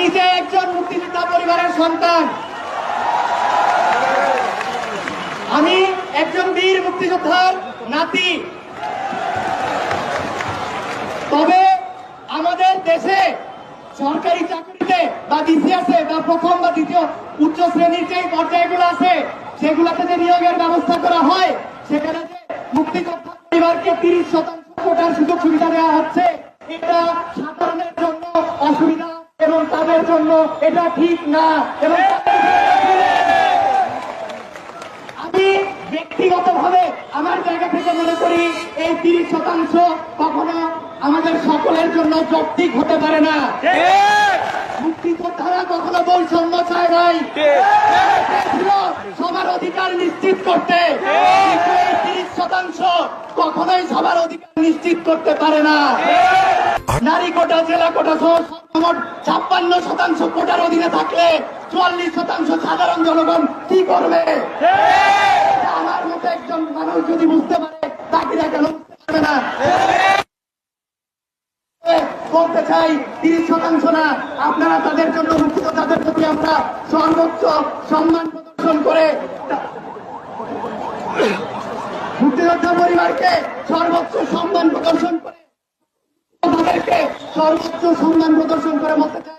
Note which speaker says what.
Speaker 1: নিজে একজন মুক্তিযোদ্ধা পরিবারের সন্তান, আমি একজন বীর মুক্তিযোদ্ধার নাতি। তবে আমাদের দেশে সরকারি চাকরিতে বা বিসিএসে বা প্রথম বা দ্বিতীয় উচ্চ শ্রেণীর যে পর্যায়গুলো আছে সেগুলোতে যে নিয়োগের ব্যবস্থা করা হয়, সেখানে যে মুক্তিযোদ্ধা পরিবারকে 30% কোটার সুযোগ সুবিধা দেওয়া হচ্ছে, এটা সাধারণের জন্য অসুবিধা এবং তাদের জন্য এটা ঠিক না। এবং আমি ব্যক্তিগতভাবে আমার জায়গা থেকে মনে করি এই 30% কখনো আমাদের সকলের জন্য যৌক্তিক হতে পারে না। মুক্তিযোদ্ধারা কখনো বৈষম্য চায় নাই, সবার অধিকার নিশ্চিত করতে। 30% কখনোই সবার অধিকার নিশ্চিত করতে পারে না। নারী কোটা, জেলা কোটা সহ সর্বমোট 56% কোটার অধীনে থাকলে 44% সাধারণ জনগণ কি করবে? আমার মতো একজন মানুষ যদি বুঝতে পারে, বাকিরা কেন বুঝতে পারবে না? বলতে চাই 30% না, আপনারা তাদের জন্য মুক্তিযোদ্ধাদের প্রতি আমরা সর্বোচ্চ সম্মান প্রদর্শন করে মুক্তিযোদ্ধা পরিবারকে সর্বোচ্চ সম্মান প্রদর্শন করে তাদেরকে সর্বোচ্চ সম্মান প্রদর্শন করে বলতে চাই